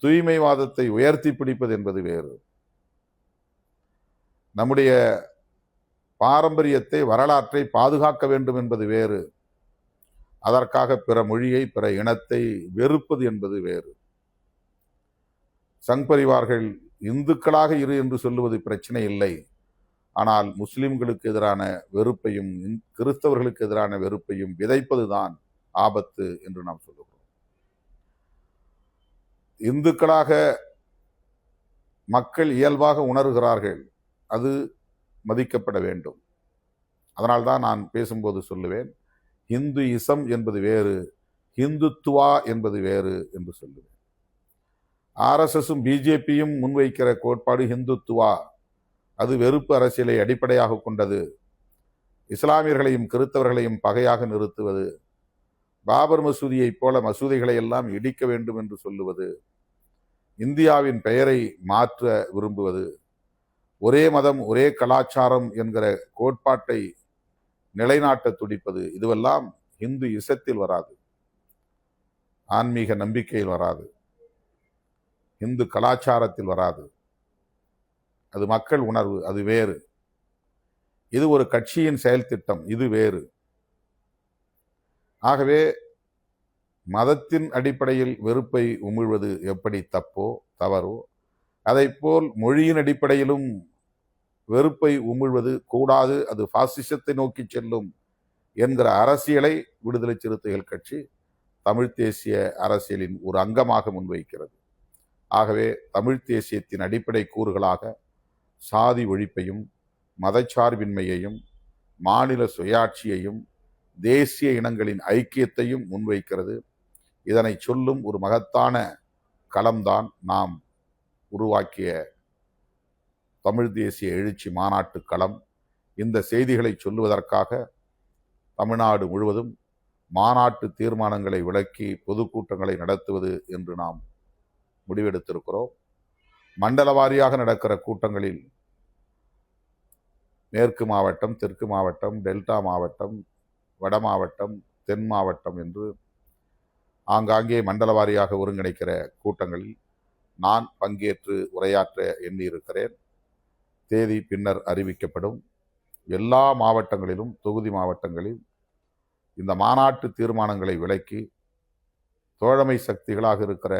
தூய்மைவாதத்தை உயர்த்தி பிடிப்பது என்பது வேறு. நம்முடைய பாரம்பரியத்தை, வரலாற்றை பாதுகாக்க வேண்டும் என்பது வேறு, அதற்காக பிற மொழியை, பிற இனத்தை வெறுப்பது என்பது வேறு. சங் பரிவார்கள் இந்துக்களாக இரு என்று சொல்லுவது பிரச்சனை இல்லை. ஆனால் முஸ்லிம்களுக்கு எதிரான வெறுப்பையும் கிறிஸ்தவர்களுக்கு எதிரான வெறுப்பையும் விதைப்பதுதான் ஆபத்து என்று நாம் சொல்லுகிறோம். இந்துக்களாக மக்கள் இயல்பாக உணர்கிறார்கள், அது மதிக்கப்பட வேண்டும். அதனால்தான் நான் பேசும்போது சொல்லுவேன், இந்து இசம் என்பது வேறு, இந்துத்துவா என்பது வேறு என்று சொல்லுவேன். RSSும் பிஜேபியும் முன்வைக்கிற கோட்பாடு இந்துத்துவா, அது வெறுப்பு அரசியலை அடிப்படையாக கொண்டது. இஸ்லாமியர்களையும் கிறிஸ்தவர்களையும் பகையாக நிறுத்துவது, பாபர் மசூதியைப் போல மசூதிகளை எல்லாம் இடிக்க வேண்டும் என்று சொல்லுவது, இந்தியாவின் பெயரை மாற்ற விரும்புவது, ஒரே மதம் ஒரே கலாச்சாரம் என்கிற கோட்பாட்டை நிலைநாட்ட துடிப்பது, இதுவெல்லாம் இந்து இசத்தில் வராது, ஆன்மீக நம்பிக்கையில் வராது, இந்து கலாச்சாரத்தில் வராது. அது மக்கள் உணர்வு, அது வேறு. இது ஒரு கட்சியின் செயல் திட்டம், இது வேறு. ஆகவே மதத்தின் அடிப்படையில் வெறுப்பை உமிழ்வது எப்படி தப்போ தவறோ, அதைப்போல் மொழியின் அடிப்படையிலும் வெறுப்பை உமிழ்வது கூடாது, அது பாசிசத்தை நோக்கி செல்லும் என்கிற அரசியலை விடுதலை சிறுத்தைகள் கட்சி தமிழ் தேசிய அரசியலின் ஒரு அங்கமாக முன்வைக்கிறது. ஆகவே தமிழ் தேசியத்தின் அடிப்படை கூறுகளாக சாதி ஒழிப்பையும், மதச்சார்பின்மையையும், மாநில சுயாட்சியையும், தேசிய இனங்களின் ஐக்கியத்தையும் முன்வைக்கிறது. இதனை சொல்லும் ஒரு மகத்தான களம்தான் நாம் உருவாக்கிய தமிழ் தேசிய எழுச்சி மாநாட்டு களம். இந்த செய்திகளை சொல்லுவதற்காக தமிழ்நாடு முழுவதும் மாநாட்டு தீர்மானங்களை விளக்கி பொதுக்கூட்டங்களை நடத்துவது என்று நாம் முடிவெடுத்திருக்கிறோம். மண்டல வாரியாக நடக்கிற கூட்டங்களில் மேற்கு மாவட்டம், தெற்கு மாவட்டம், டெல்டா மாவட்டம், வட மாவட்டம், தென் மாவட்டம் என்று ஆங்காங்கே மண்டல வாரியாக ஒருங்கிணைக்கிற கூட்டங்களில் நான் பங்கேற்று உரையாற்ற எண்ணியிருக்கிறேன். தேதி பின்னர் அறிவிக்கப்படும். எல்லா மாவட்டங்களிலும், தொகுதி மாவட்டங்களில் இந்த மாநாட்டு தீர்மானங்களை விளக்கி தோழமை சக்திகளாக இருக்கிற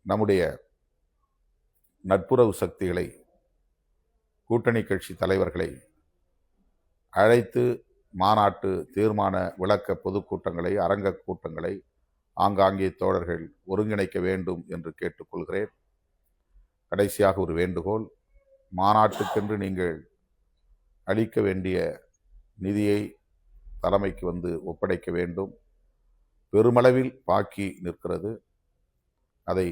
நம்முடைய நட்புறவு சக்திகளை, கூட்டணி கட்சி தலைவர்களை அழைத்து மாநாட்டு தீர்மான விளக்க பொதுக்கூட்டங்களை, அரங்க கூட்டங்களை ஆங்காங்கே தோழர்கள் ஒருங்கிணைக்க வேண்டும் என்று கேட்டுக்கொள்கிறேன். கடைசியாக ஒரு வேண்டுகோள், மாநாட்டுக்கென்று நீங்கள் அளிக்க வேண்டிய நிதியை தலைமைக்கு வந்து ஒப்படைக்க வேண்டும். பெருமளவில் பாக்கி நிற்கிறது. அதை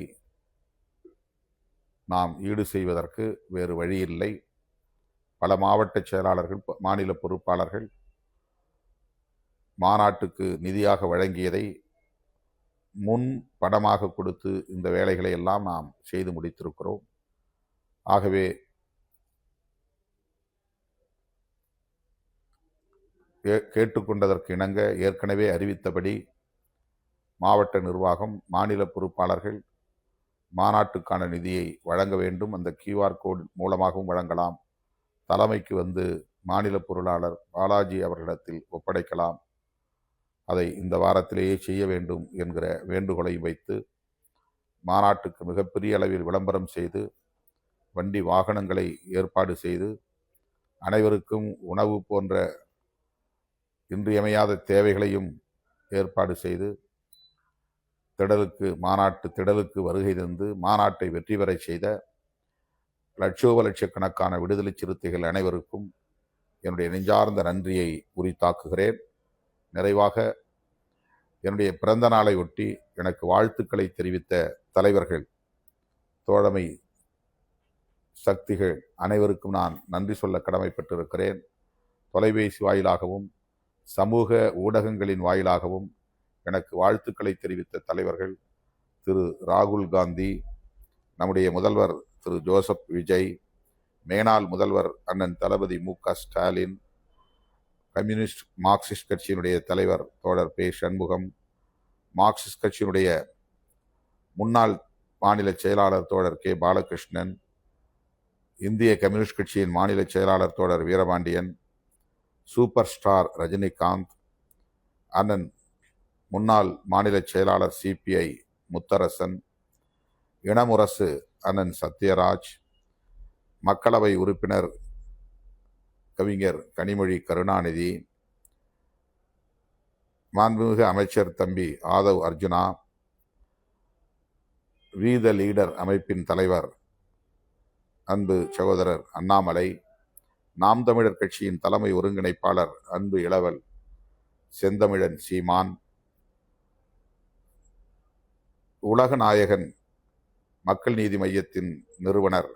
நாம் ஈடு செய்வதற்கு வேறு வழி இல்லை. பல மாவட்ட செயலாளர்கள், மாநில பொறுப்பாளர்கள் மாநாட்டுக்கு நிதியாக வழங்கியதை முன் பணமாக கொடுத்து இந்த வேலைகளை எல்லாம் நாம் செய்து முடித்திருக்கிறோம். ஆகவே கேட்டுக்கொண்டதற்கு இணங்க ஏற்கனவே அறிவித்தபடி மாவட்ட நிர்வாகம், மாநில பொறுப்பாளர்கள் மாநாட்டுக்கான நிதியை வழங்க வேண்டும். அந்த கியூஆர் கோட் மூலமாகவும் வழங்கலாம். தலைமைக்கு வந்து மாநில பொருளாளர் பாலாஜி அவர்களிடத்தில் ஒப்படைக்கலாம். அதை இந்த வாரத்திலேயே செய்ய வேண்டும் என்கிற வேண்டுகோளை வைத்து மாநாட்டுக்கு மிகப்பெரிய அளவில் விளம்பரம் செய்து, வண்டி வாகனங்களை ஏற்பாடு செய்து, அனைவருக்கும் உணவு போன்ற இன்றியமையாத தேவைகளையும் ஏற்பாடு செய்து, மாநாட்டு திடலுக்கு வருகை தந்து மாநாட்டை வெற்றி பெற செய்த லட்சக்கணக்கான விடுதலை சிறுத்தைகள் அனைவருக்கும் என்னுடைய நெஞ்சார்ந்த நன்றியை உரித்தாக்குகிறேன். நிறைவாக என்னுடைய பிறந்த நாளை ஒட்டி எனக்கு வாழ்த்துக்களை தெரிவித்த தலைவர்கள், தோழமை சக்திகள் அனைவருக்கும் நான் நன்றி சொல்ல கடமைப்பட்டிருக்கிறேன். தொலைபேசி வாயிலாகவும் சமூக ஊடகங்களின் வாயிலாகவும் எனக்கு வாழ்த்துக்களை தெரிவித்த தலைவர்கள் திரு ராகுல் காந்தி, நம்முடைய முதல்வர் திரு ஜோசப் விஜய், மேனாள் முதல்வர் அண்ணன் தளபதி மு.க. ஸ்டாலின், கம்யூனிஸ்ட் மார்க்சிஸ்ட் கட்சியினுடைய தலைவர் தோழர் பே. சண்முகம், மார்க்சிஸ்ட் கட்சியினுடைய முன்னாள் மாநில செயலாளர் தோழர் கே. பாலகிருஷ்ணன், இந்திய கம்யூனிஸ்ட் கட்சியின் மாநில செயலாளர் தோழர் வீரபாண்டியன், சூப்பர் ஸ்டார் ரஜினிகாந்த், அண்ணன் முன்னாள் மாநில செயலாளர் சிபிஐ முத்தரசன், இனமுரசு அண்ணன் சத்யராஜ், மக்களவை உறுப்பினர் கவிஞர் கனிமொழி கருணாநிதி, மாண்புமிகு அமைச்சர் தம்பி Aadhav Arjuna, we the leader அமைப்பின் தலைவர் அன்பு சகோதரர் அண்ணாமலை, நாம் தமிழர் கட்சியின் தலைமை ஒருங்கிணைப்பாளர் அன்பு இளவல் செந்தமிழன் சீமான், உலக நாயகன் மக்கள் நீதி மையத்தின் நிறுவனர்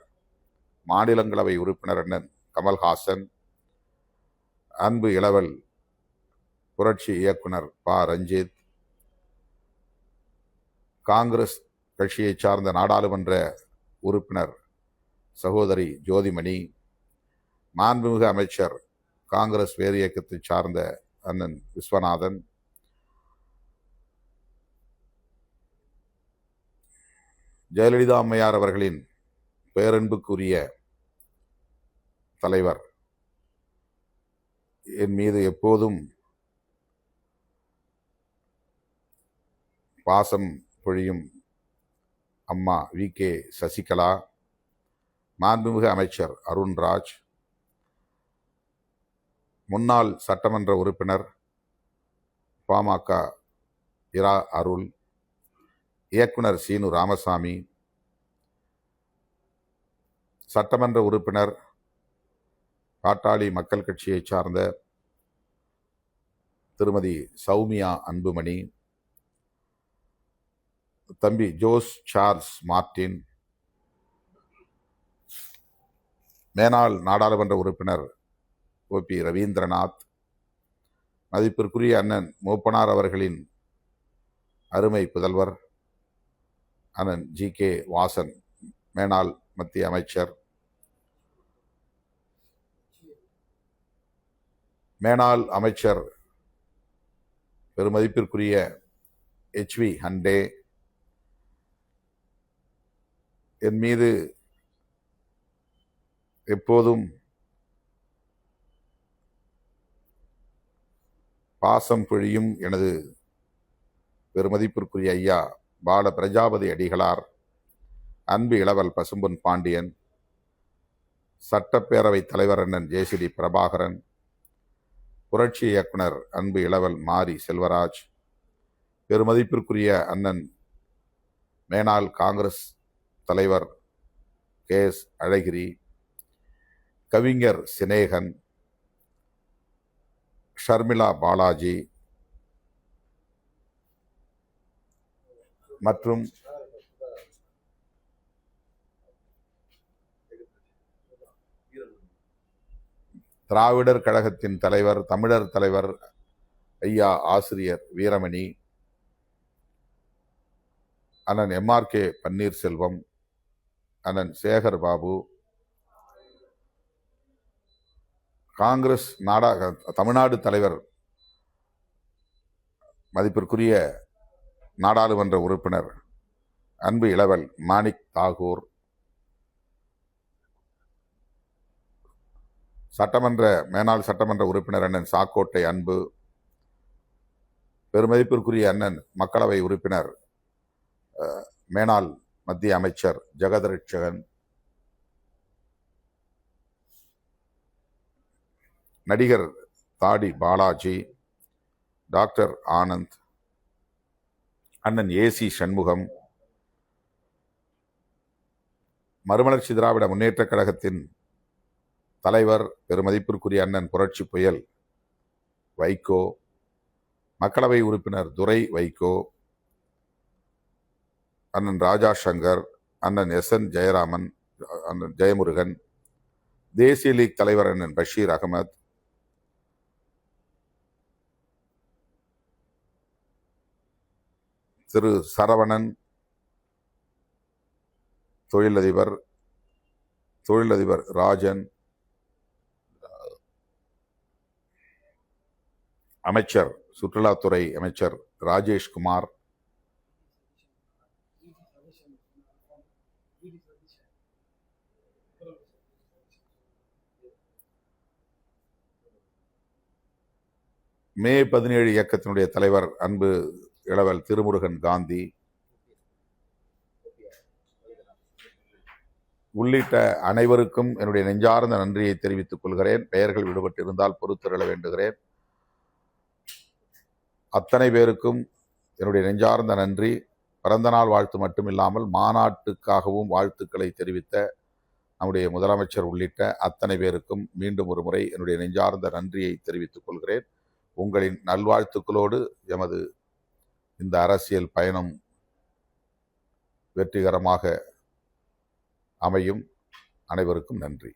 மாநிலங்களவை உறுப்பினர் அண்ணன் கமல்ஹாசன், அன்பு இளவல் புரட்சி இயக்குனர் ப. ரஞ்சித், காங்கிரஸ் கட்சியை சார்ந்த நாடாளுமன்ற உறுப்பினர் சகோதரி ஜோதிமணி, மாண்புமிகு அமைச்சர் காங்கிரஸ் வேறு இயக்கத்தை சார்ந்த அண்ணன் விஸ்வநாதன், ஜெயலலிதா அம்மையார் அவர்களின் பேரன்புக்குரிய தலைவர், என் மீது எப்போதும் பாசம் பொழியும் அம்மா வி.கே. சசிகலா, மாண்புமிகு அமைச்சர் அருண்ராஜ், முன்னாள் சட்டமன்ற உறுப்பினர் பாமக இரா அருள், இயக்குனர் சீனு ராமசாமி, சட்டமன்ற உறுப்பினர் பாட்டாளி மக்கள் கட்சியை சார்ந்த திருமதி சௌமியா அன்புமணி, தம்பி ஜோஸ் சார்ல்ஸ் மார்டின், மேனாள் நாடாளுமன்ற உறுப்பினர் ஓ.பி. ரவீந்திரநாத், மதிப்பிற்குரிய அண்ணன் மூப்பனார் அவர்களின் அருமை புதல்வர் அண்ணன் ஜி.கே. வாசன், மேனாள் மத்திய அமைச்சர், மேனாள் அமைச்சர் பெருமதிப்பிற்குரிய H.V. ஹண்டே, என் மீது எப்போதும் பாசம் பொழியும் எனது பெருமதிப்பிற்குரிய ஐயா பால பிரஜாபதி அடிகளார், அன்பு இளவல் பசும்பொன் பாண்டியன், சட்டப்பேரவை தலைவர் அண்ணன் ஜே.சி.டி. பிரபாகரன், புரட்சி இயக்குனர் அன்பு இளவல் மாரி செல்வராஜ், பெருமதிப்பிற்குரிய அண்ணன் மேனாள் காங்கிரஸ் தலைவர் KS அழகிரி, கவிஞர் சினேகன், ஷர்மிளா பாலாஜி மற்றும் திராவிடர் கழகத்தின் தலைவர், தமிழர் தலைவர் ஐயா ஆசிரியர் வீரமணி, அண்ணன் MRK பன்னீர்செல்வம், அண்ணன் சேகர் பாபு, காங்கிரஸ் தமிழ்நாடு தலைவர் மதிப்பிற்குரிய நாடாளுமன்ற உறுப்பினர் அன்பு இளவல் மாணிக் தாகூர், மேனாள் சட்டமன்ற உறுப்பினர் அண்ணன் சாக்கோட்டை அன்பு, பெருமதிப்பிற்குரிய அண்ணன் மக்களவை உறுப்பினர் மேனாள் மத்திய அமைச்சர் ஜெகதரட்சகன், நடிகர் தாடி பாலாஜி, டாக்டர் ஆனந்த், அண்ணன் AC சண்முகம், மறுமலர்ச்சி திராவிட முன்னேற்ற கழகத்தின் தலைவர் பெருமதிப்பிற்குரிய அண்ணன் புரட்சி புயல் வைகோ, மக்களவை உறுப்பினர் துரை வைகோ, அண்ணன் ராஜா சங்கர், அண்ணன் SN ஜெயராமன், அண்ணன் ஜெயமுருகன், தேசிய லீக் தலைவர் அண்ணன் பஷீர் அகமது, திரு சரவணன், தொழிலதிபர் ராஜன், அமைச்சர் சுற்றுலாத்துறை அமைச்சர் ராஜேஷ்குமார், மே 17 இயக்கத்தினுடைய தலைவர் அன்பு இளவல் திருமுருகன் காந்தி உள்ளிட்ட அனைவருக்கும் என்னுடைய நெஞ்சார்ந்த நன்றியை தெரிவித்துக் கொள்கிறேன். பெயர்கள் விடுபட்டிருந்தால் பொறுத்தருள வேண்டுகிறேன். அத்தனை பேருக்கும் என்னுடைய நெஞ்சார்ந்த நன்றி. பிறந்த நாள் வாழ்த்து மட்டுமில்லாமல் மாநாட்டுக்காகவும் வாழ்த்துக்களை தெரிவித்த நம்முடைய முதலமைச்சர் உள்ளிட்ட அத்தனை பேருக்கும் மீண்டும் ஒரு முறை என்னுடைய நெஞ்சார்ந்த நன்றியை தெரிவித்துக் கொள்கிறேன். உங்களின் நல்வாழ்த்துக்களோடு எமது இந்த அரசியல் பயணம் வெற்றிகரமாக அமையும். அனைவருக்கும் நன்றி.